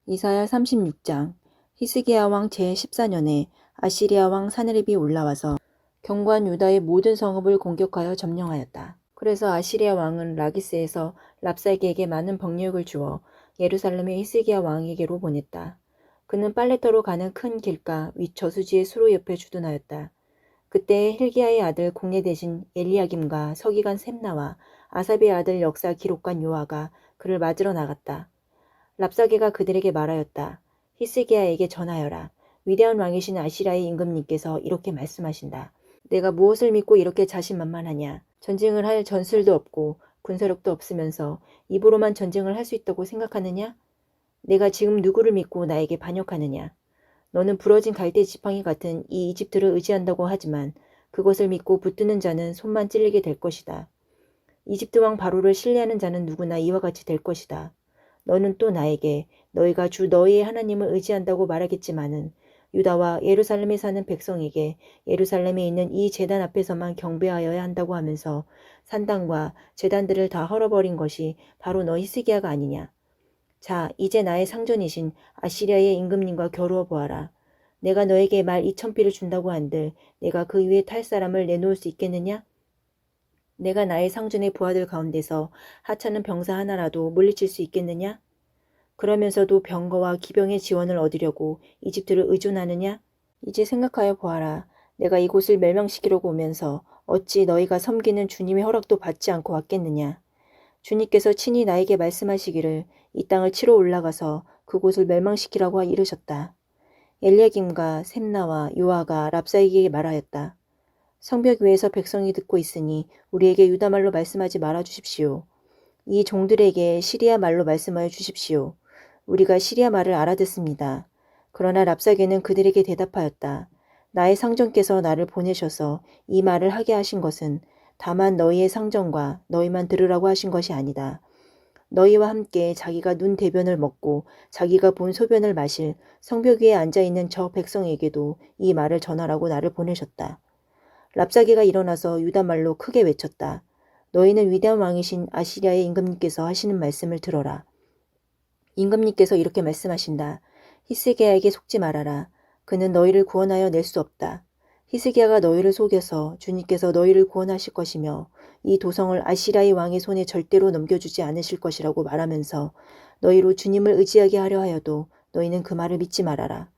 이사야 36장. 히스기야 왕 제14년에 아시리아 왕 사느립이 올라와서 경관 유다의 모든 성읍을 공격하여 점령하였다. 그래서 아시리아 왕은 라기스에서 랍사게에게 많은 병력을 주어 예루살렘의 히스기야 왕에게로 보냈다. 그는 빨래터로 가는 큰 길가 윗 저수지의 수로 옆에 주둔하였다. 그때 힐기야의 아들 국내 대신 엘리야김과 서기관 셈나와 아삽의 아들 역사 기록관 요아가 그를 맞으러 나갔다. 랍사게가 그들에게 말하였다. 히스기야에게 전하여라. 위대한 왕이신 아시리아의 임금님께서 이렇게 말씀하신다. 내가 무엇을 믿고 이렇게 자신만만하냐. 전쟁을 할 전술도 없고 군사력도 없으면서 입으로만 전쟁을 할 수 있다고 생각하느냐? 내가 지금 누구를 믿고 나에게 반역하느냐. 너는 부러진 갈대 지팡이 같은 이 이집트를 의지한다고 하지만 그것을 믿고 붙드는 자는 손만 찔리게 될 것이다. 이집트 왕 바로를 신뢰하는 자는 누구나 이와 같이 될 것이다. 너는 또 나에게 너희가 주 너희의 하나님을 의지한다고 말하겠지만은 유다와 예루살렘에 사는 백성에게 예루살렘에 있는 이 제단 앞에서만 경배하여야 한다고 하면서 산당과 제단들을 다 헐어버린 것이 바로 너 히스기야가 아니냐. 자, 이제 나의 상전이신 아시리아의 임금님과 겨루어 보아라. 내가 너에게 말 2,000피를 준다고 한들 내가 그 위에 탈 사람을 내놓을 수 있겠느냐? 내가 나의 상전의 부하들 가운데서 하찮은 병사 하나라도 물리칠 수 있겠느냐? 그러면서도 병거와 기병의 지원을 얻으려고 이집트를 의존하느냐? 이제 생각하여 보아라. 내가 이곳을 멸망시키려고 오면서 어찌 너희가 섬기는 주님의 허락도 받지 않고 왔겠느냐? 주님께서 친히 나에게 말씀하시기를 이 땅을 치러 올라가서 그곳을 멸망시키라고 이르셨다. 엘리야김과 셈나와 요아가 랍사에게 말하였다. 성벽 위에서 백성이 듣고 있으니 우리에게 유다말로 말씀하지 말아 주십시오. 이 종들에게 시리아 말로 말씀하여 주십시오. 우리가 시리아 말을 알아듣습니다. 그러나 랍사게는 그들에게 대답하였다. 나의 상전께서 나를 보내셔서 이 말을 하게 하신 것은 다만 너희의 상전과 너희만 들으라고 하신 것이 아니다. 너희와 함께 자기가 눈 대변을 먹고 자기가 본 소변을 마실 성벽 위에 앉아있는 저 백성에게도 이 말을 전하라고 나를 보내셨다. 랍사게가 일어나서 유다말로 크게 외쳤다. 너희는 위대한 왕이신 아시리아의 임금님께서 하시는 말씀을 들어라. 임금님께서 이렇게 말씀하신다. 히스기야에게 속지 말아라. 그는 너희를 구원하여 낼 수 없다. 히스기야가 너희를 속여서 주님께서 너희를 구원하실 것이며 이 도성을 아시리아의 왕의 손에 절대로 넘겨주지 않으실 것이라고 말하면서 너희로 주님을 의지하게 하려 하여도 너희는 그 말을 믿지 말아라.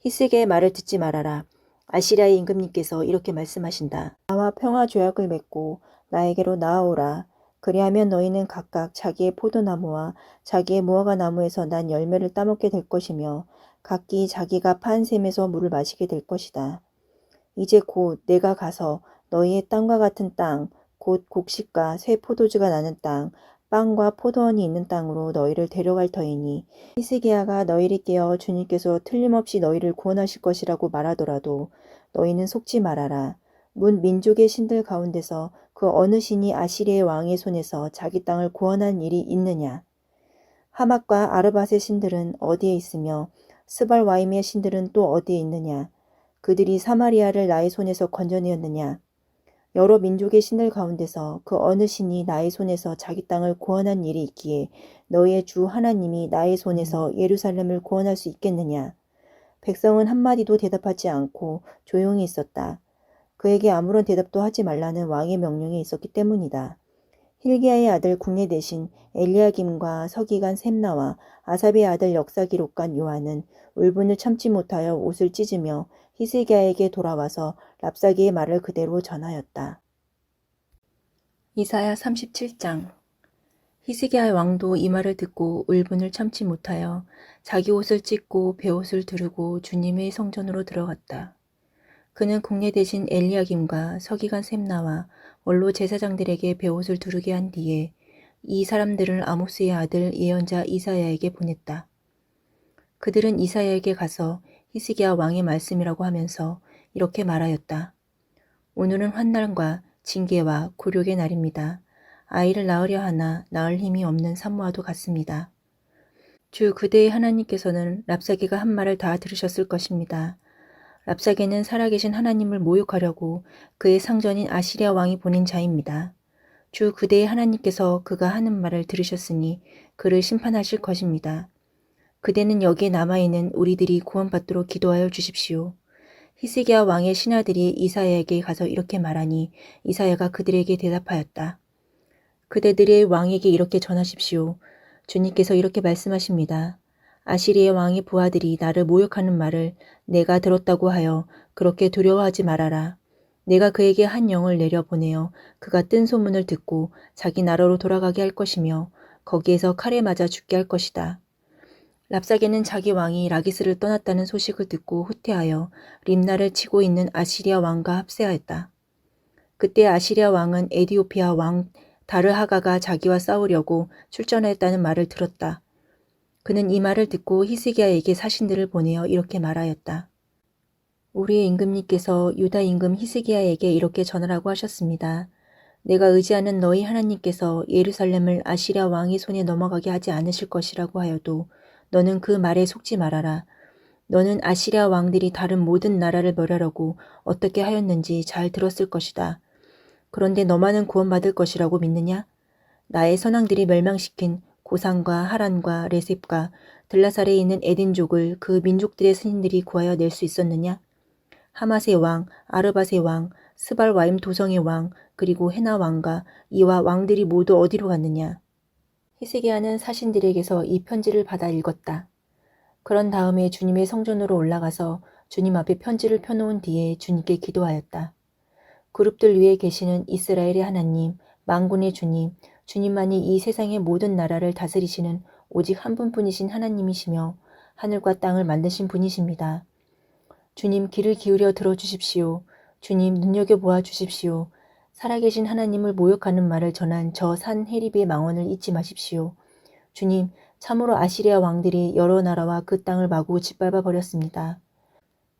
히스기야의 말을 듣지 말아라. 아시리아의 임금님께서 이렇게 말씀하신다. 나와 평화 조약을 맺고 나에게로 나아오라. 그리하면 너희는 각각 자기의 포도나무와 자기의 무화과 나무에서 난 열매를 따먹게 될 것이며 각기 자기가 판 샘에서 물을 마시게 될 것이다. 이제 곧 내가 가서 너희의 땅과 같은 땅, 곧 곡식과 새 포도주가 나는 땅, 빵과 포도원이 있는 땅으로 너희를 데려갈 터이니 히스기야가 너희를 깨어 주님께서 틀림없이 너희를 구원하실 것이라고 말하더라도 너희는 속지 말아라. 문 민족의 신들 가운데서 그 어느 신이 아시리의 왕의 손에서 자기 땅을 구원한 일이 있느냐? 하맛과 아르밧의 신들은 어디에 있으며 스발와임의 신들은 또 어디에 있느냐? 그들이 사마리아를 나의 손에서 건져내었느냐? 여러 민족의 신들 가운데서 그 어느 신이 나의 손에서 자기 땅을 구원한 일이 있기에 너희의 주 하나님이 나의 손에서 예루살렘을 구원할 수 있겠느냐? 백성은 한마디도 대답하지 않고 조용히 있었다. 그에게 아무런 대답도 하지 말라는 왕의 명령이 있었기 때문이다. 힐기야의 아들 국내 대신 엘리야김과 서기관 셈나와 아삽의 아들 역사 기록관 요한은 울분을 참지 못하여 옷을 찢으며 히스기야에게 돌아와서 랍사기의 말을 그대로 전하였다. 이사야 37장. 히스기야 왕도 이 말을 듣고 울분을 참지 못하여 자기 옷을 찢고 베옷을 두르고 주님의 성전으로 들어갔다. 그는 국내 대신 엘리야김과 서기관 셈나와 원로 제사장들에게 베옷을 두르게 한 뒤에 이 사람들을 아모스의 아들 예언자 이사야에게 보냈다. 그들은 이사야에게 가서 히스기야 왕의 말씀이라고 하면서 이렇게 말하였다. 오늘은 환난과 징계와 굴욕의 날입니다. 아이를 낳으려 하나 낳을 힘이 없는 산모와도 같습니다. 주 그대의 하나님께서는 랍사게가 한 말을 다 들으셨을 것입니다. 랍사게는 살아계신 하나님을 모욕하려고 그의 상전인 아시리아 왕이 보낸 자입니다. 주 그대의 하나님께서 그가 하는 말을 들으셨으니 그를 심판하실 것입니다. 그대는 여기에 남아있는 우리들이 구원받도록 기도하여 주십시오. 히스기야 왕의 신하들이 이사야에게 가서 이렇게 말하니 이사야가 그들에게 대답하였다. 그대들의 왕에게 이렇게 전하십시오. 주님께서 이렇게 말씀하십니다. 아시리의 왕의 부하들이 나를 모욕하는 말을 내가 들었다고 하여 그렇게 두려워하지 말아라. 내가 그에게 한 영을 내려보내어 그가 뜬 소문을 듣고 자기 나라로 돌아가게 할 것이며 거기에서 칼에 맞아 죽게 할 것이다. 랍사게는 자기 왕이 라기스를 떠났다는 소식을 듣고 후퇴하여 림나를 치고 있는 아시리아 왕과 합세하였다. 그때 아시리아 왕은 에디오피아 왕 다르하가가 자기와 싸우려고 출전하였다는 말을 들었다. 그는 이 말을 듣고 히스기야에게 사신들을 보내어 이렇게 말하였다. 우리의 임금님께서 유다 임금 히스기야에게 이렇게 전하라고 하셨습니다. 내가 의지하는 너희 하나님께서 예루살렘을 아시리아 왕의 손에 넘어가게 하지 않으실 것이라고 하여도 너는 그 말에 속지 말아라. 너는 아시리아 왕들이 다른 모든 나라를 멸하려고 어떻게 하였는지 잘 들었을 것이다. 그런데 너만은 구원받을 것이라고 믿느냐? 나의 선왕들이 멸망시킨 고산과 하란과 레셉과 들라살에 있는 에딘족을 그 민족들의 스님들이 구하여 낼 수 있었느냐? 하맛의 왕, 아르밧의 왕, 스발와임 도성의 왕, 그리고 헤나 왕과 이와 왕들이 모두 어디로 갔느냐? 히스기야는 사신들에게서 이 편지를 받아 읽었다. 그런 다음에 주님의 성전으로 올라가서 주님 앞에 편지를 펴놓은 뒤에 주님께 기도하였다. 그룹들 위에 계시는 이스라엘의 하나님, 만군의 주님, 주님만이 이 세상의 모든 나라를 다스리시는 오직 한 분뿐이신 하나님이시며 하늘과 땅을 만드신 분이십니다. 주님 귀를 기울여 들어주십시오. 주님 눈여겨보아 주십시오. 살아계신 하나님을 모욕하는 말을 전한 저 산헤립의 망언을 잊지 마십시오. 주님, 참으로 아시리아 왕들이 여러 나라와 그 땅을 마구 짓밟아 버렸습니다.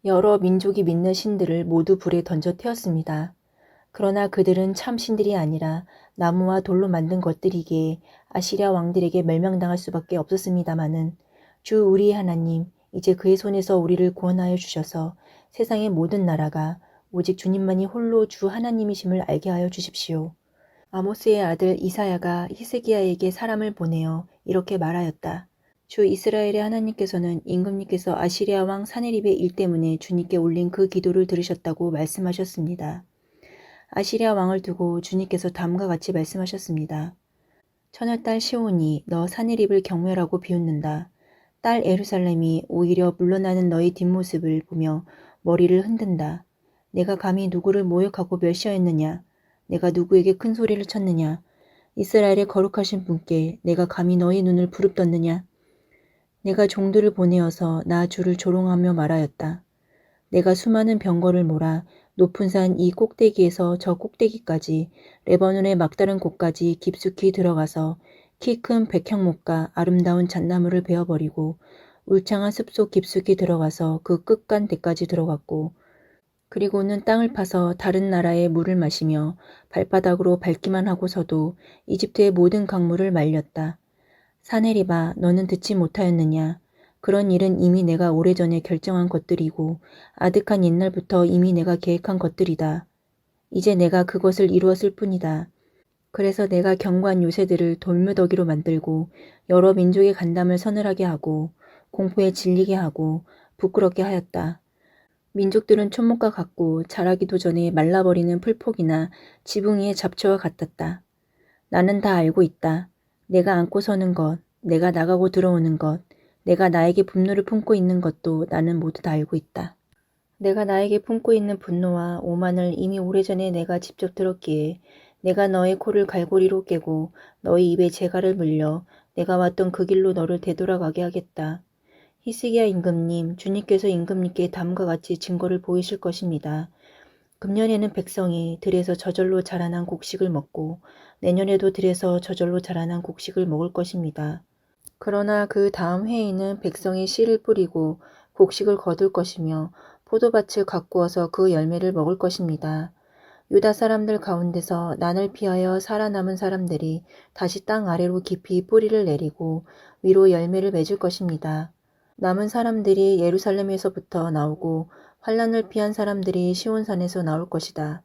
여러 민족이 믿는 신들을 모두 불에 던져 태웠습니다. 그러나 그들은 참 신들이 아니라 나무와 돌로 만든 것들이기에 아시리아 왕들에게 멸망당할 수밖에 없었습니다마는 주 우리의 하나님, 이제 그의 손에서 우리를 구원하여 주셔서 세상의 모든 나라가 오직 주님만이 홀로 주 하나님이심을 알게 하여 주십시오. 아모스의 아들 이사야가 히스기야에게 사람을 보내어 이렇게 말하였다. 주 이스라엘의 하나님께서는 임금님께서 아시리아 왕 사네립의 일 때문에 주님께 올린 그 기도를 들으셨다고 말씀하셨습니다. 아시리아 왕을 두고 주님께서 다음과 같이 말씀하셨습니다. 처녀딸 시온이 너 사네립을 경멸하고 비웃는다. 딸 에루살렘이 오히려 물러나는 너희 뒷모습을 보며 머리를 흔든다. 내가 감히 누구를 모욕하고 멸시하였느냐? 내가 누구에게 큰 소리를 쳤느냐? 이스라엘의 거룩하신 분께 내가 감히 너희 눈을 부릅떴느냐? 내가 종들을 보내어서 나 주를 조롱하며 말하였다. 내가 수많은 병거를 몰아 높은 산 이 꼭대기에서 저 꼭대기까지 레바논의 막다른 곳까지 깊숙이 들어가서 키 큰 백향목과 아름다운 잣나무를 베어버리고 울창한 숲속 깊숙이 들어가서 그 끝간 데까지 들어갔고 그리고는 땅을 파서 다른 나라의 물을 마시며 발바닥으로 밟기만 하고서도 이집트의 모든 강물을 말렸다. 사네립아, 너는 듣지 못하였느냐? 그런 일은 이미 내가 오래전에 결정한 것들이고 아득한 옛날부터 이미 내가 계획한 것들이다. 이제 내가 그것을 이루었을 뿐이다. 그래서 내가 경관 요새들을 돌무더기로 만들고 여러 민족의 간담을 서늘하게 하고 공포에 질리게 하고 부끄럽게 하였다. 민족들은 촌목과 같고 자라기도 전에 말라버리는 풀폭이나 지붕 위의 잡초와 같았다. 나는 다 알고 있다. 내가 안고 서는 것, 내가 나가고 들어오는 것, 내가 나에게 분노를 품고 있는 것도 나는 모두 다 알고 있다. 내가 나에게 품고 있는 분노와 오만을 이미 오래전에 내가 직접 들었기에 내가 너의 코를 갈고리로 깨고 너의 입에 재갈을 물려 내가 왔던 그 길로 너를 되돌아가게 하겠다. 히스기야 임금님, 주님께서 임금님께 다음과 같이 증거를 보이실 것입니다. 금년에는 백성이 들에서 저절로 자라난 곡식을 먹고 내년에도 들에서 저절로 자라난 곡식을 먹을 것입니다. 그러나 그 다음 해에는 백성이 씨를 뿌리고 곡식을 거둘 것이며 포도밭을 가꾸어서 그 열매를 먹을 것입니다. 유다 사람들 가운데서 난을 피하여 살아남은 사람들이 다시 땅 아래로 깊이 뿌리를 내리고 위로 열매를 맺을 것입니다. 남은 사람들이 예루살렘에서부터 나오고 환란을 피한 사람들이 시온산에서 나올 것이다.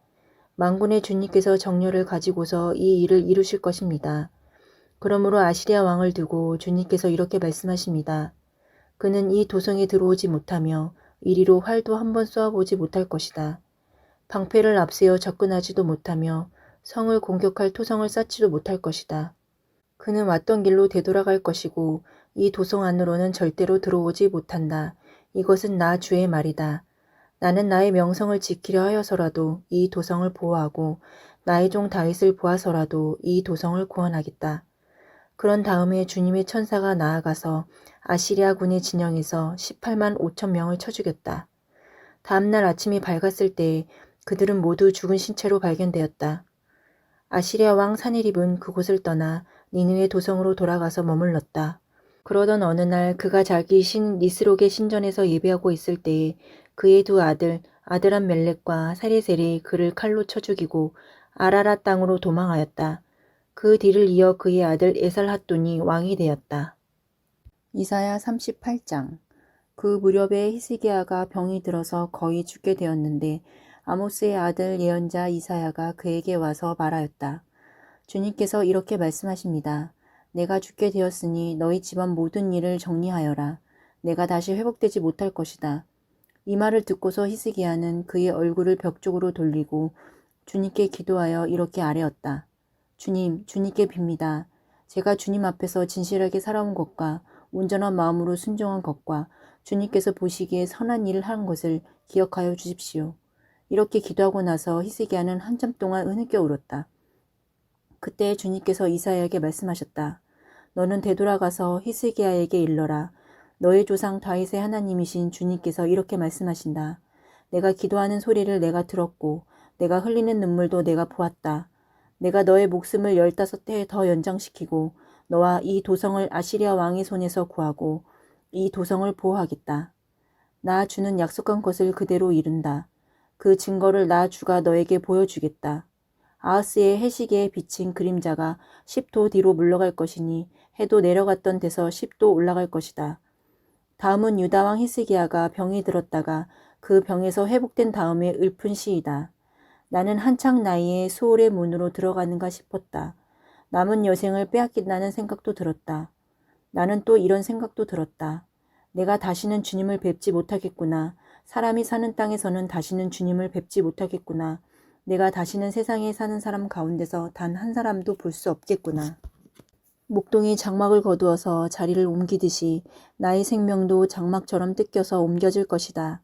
만군의 주님께서 정렬을 가지고서 이 일을 이루실 것입니다. 그러므로 아시리아 왕을 두고 주님께서 이렇게 말씀하십니다. 그는 이 도성에 들어오지 못하며 이리로 활도 한번 쏘아보지 못할 것이다. 방패를 앞세워 접근하지도 못하며 성을 공격할 토성을 쌓지도 못할 것이다. 그는 왔던 길로 되돌아갈 것이고 이 도성 안으로는 절대로 들어오지 못한다. 이것은 나 주의 말이다. 나는 나의 명성을 지키려 하여서라도 이 도성을 보호하고 나의 종 다윗을 보아서라도 이 도성을 구원하겠다. 그런 다음에 주님의 천사가 나아가서 아시리아 군의 진영에서 18만 5천 명을 쳐 죽였다. 다음날 아침이 밝았을 때 그들은 모두 죽은 신체로 발견되었다. 아시리아 왕 사네립은 그곳을 떠나 니느웨 도성으로 돌아가서 머물렀다. 그러던 어느 날 그가 자기 신 니스록의 신전에서 예배하고 있을 때에 그의 두 아들 아드람 멜렉과 사레셀이 그를 칼로 쳐 죽이고 아라랏 땅으로 도망하였다. 그 뒤를 이어 그의 아들 에살핫돈이 왕이 되었다. 이사야 38장. 그 무렵에 히스기야가 병이 들어서 거의 죽게 되었는데 아모스의 아들 예언자 이사야가 그에게 와서 말하였다. 주님께서 이렇게 말씀하십니다. 내가 죽게 되었으니 너희 집안 모든 일을 정리하여라. 내가 다시 회복되지 못할 것이다. 이 말을 듣고서 히스기야는 그의 얼굴을 벽 쪽으로 돌리고 주님께 기도하여 이렇게 아뢰었다. 주님, 주님께 빕니다. 제가 주님 앞에서 진실하게 살아온 것과 온전한 마음으로 순종한 것과 주님께서 보시기에 선한 일을 한 것을 기억하여 주십시오. 이렇게 기도하고 나서 히스기야는 한참 동안 흐느껴 울었다. 그때 주님께서 이사야에게 말씀하셨다. 너는 되돌아가서 히스기야에게 일러라. 너의 조상 다윗의 하나님이신 주님께서 이렇게 말씀하신다. 내가 기도하는 소리를 내가 들었고 내가 흘리는 눈물도 내가 보았다. 내가 너의 목숨을 15해 더 연장시키고 너와 이 도성을 아시리아 왕의 손에서 구하고 이 도성을 보호하겠다. 나 주는 약속한 것을 그대로 이룬다. 그 증거를 나 주가 너에게 보여주겠다. 아하스의 해시계에 비친 그림자가 10도 뒤로 물러갈 것이니 해도 내려갔던 데서 10도 올라갈 것이다. 다음은 유다왕 히스기야가 병이 들었다가 그 병에서 회복된 다음에 읊은 시이다. 나는 한창 나이에 수월의 문으로 들어가는가 싶었다. 남은 여생을 빼앗긴다는 생각도 들었다. 나는 또 이런 생각도 들었다. 내가 다시는 주님을 뵙지 못하겠구나. 사람이 사는 땅에서는 다시는 주님을 뵙지 못하겠구나. 내가 다시는 세상에 사는 사람 가운데서 단 한 사람도 볼 수 없겠구나. 목동이 장막을 거두어서 자리를 옮기듯이 나의 생명도 장막처럼 뜯겨서 옮겨질 것이다.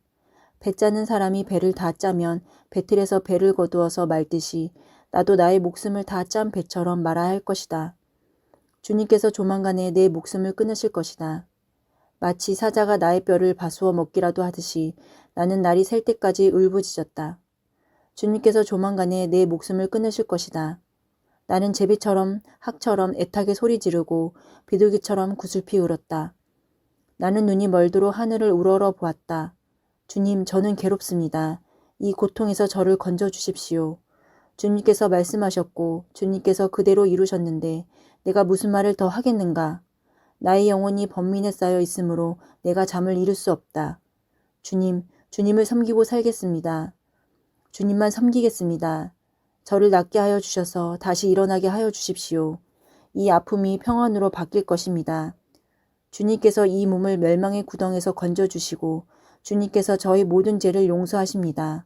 배 짜는 사람이 배를 다 짜면 배틀에서 배를 거두어서 말듯이 나도 나의 목숨을 다 짠 배처럼 말아야 할 것이다. 주님께서 조만간에 내 목숨을 끊으실 것이다. 마치 사자가 나의 뼈를 바수어 먹기라도 하듯이 나는 날이 셀 때까지 울부짖었다. 주님께서 조만간에 내 목숨을 끊으실 것이다. 나는 제비처럼 학처럼 애타게 소리 지르고 비둘기처럼 구슬피 울었다. 나는 눈이 멀도록 하늘을 우러러 보았다. 주님, 저는 괴롭습니다. 이 고통에서 저를 건져주십시오. 주님께서 말씀하셨고 주님께서 그대로 이루셨는데 내가 무슨 말을 더 하겠는가? 나의 영혼이 번민에 쌓여 있으므로 내가 잠을 이룰 수 없다. 주님, 주님을 섬기고 살겠습니다. 주님만 섬기겠습니다. 저를 낫게 하여 주셔서 다시 일어나게 하여 주십시오. 이 아픔이 평안으로 바뀔 것입니다. 주님께서 이 몸을 멸망의 구덩에서 건져주시고 주님께서 저의 모든 죄를 용서하십니다.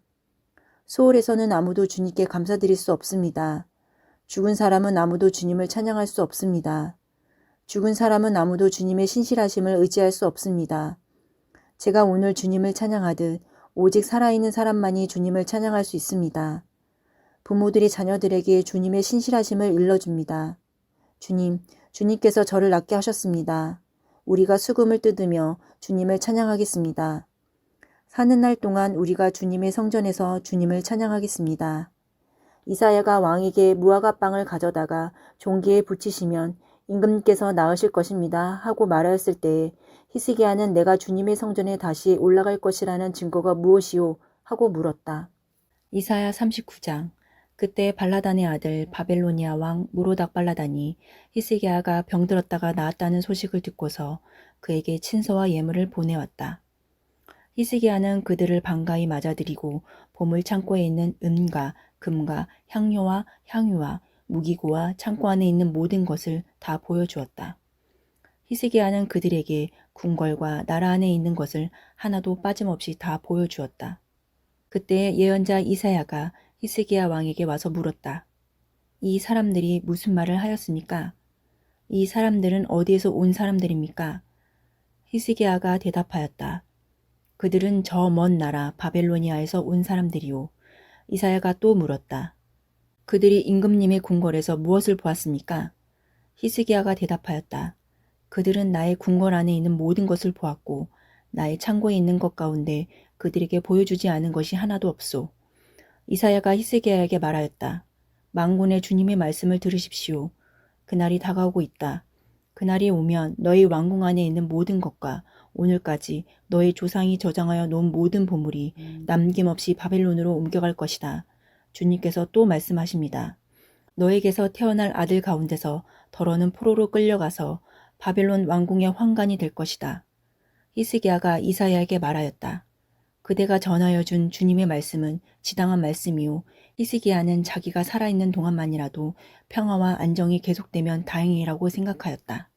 소홀에서는 아무도 주님께 감사드릴 수 없습니다. 죽은 사람은 아무도 주님을 찬양할 수 없습니다. 죽은 사람은 아무도 주님의 신실하심을 의지할 수 없습니다. 제가 오늘 주님을 찬양하듯 오직 살아있는 사람만이 주님을 찬양할 수 있습니다. 부모들이 자녀들에게 주님의 신실하심을 일러줍니다. 주님, 주님께서 저를 낫게 하셨습니다. 우리가 수금을 뜯으며 주님을 찬양하겠습니다. 사는 날 동안 우리가 주님의 성전에서 주님을 찬양하겠습니다. 이사야가 왕에게 무화과 빵을 가져다가 종기에 붙이시면 임금님께서 나으실 것입니다 하고 말하였을 때에 히스기야는 내가 주님의 성전에 다시 올라갈 것이라는 증거가 무엇이오 하고 물었다. 이사야 39장. 그때 발라단의 아들 바벨로니아 왕 무로닥 발라단이 히스기야가 병들었다가 나았다는 소식을 듣고서 그에게 친서와 예물을 보내왔다. 히스기야는 그들을 반가이 맞아들이고 보물 창고에 있는 은과 금과 향료와 향유와 무기고와 창고 안에 있는 모든 것을 다 보여주었다. 히스기야는 그들에게 궁궐과 나라 안에 있는 것을 하나도 빠짐없이 다 보여주었다. 그때 예언자 이사야가 히스기야 왕에게 와서 물었다. 이 사람들이 무슨 말을 하였습니까? 이 사람들은 어디에서 온 사람들입니까? 히스기야가 대답하였다. 그들은 저 먼 나라 바벨로니아에서 온 사람들이요. 이사야가 또 물었다. 그들이 임금님의 궁궐에서 무엇을 보았습니까? 히스기야가 대답하였다. 그들은 나의 궁궐 안에 있는 모든 것을 보았고 나의 창고에 있는 것 가운데 그들에게 보여주지 않은 것이 하나도 없소. 이사야가 히스기야에게 말하였다. 만군의 주님의 말씀을 들으십시오. 그날이 다가오고 있다. 그날이 오면 너희 왕궁 안에 있는 모든 것과 오늘까지 너희 조상이 저장하여 놓은 모든 보물이 남김없이 바벨론으로 옮겨갈 것이다. 주님께서 또 말씀하십니다. 너에게서 태어날 아들 가운데서 더러는 포로로 끌려가서 바벨론 왕궁의 환관이 될 것이다. 히스기야가 이사야에게 말하였다. 그대가 전하여 준 주님의 말씀은 지당한 말씀이요. 히스기야는 자기가 살아있는 동안만이라도 평화와 안정이 계속되면 다행이라고 생각하였다.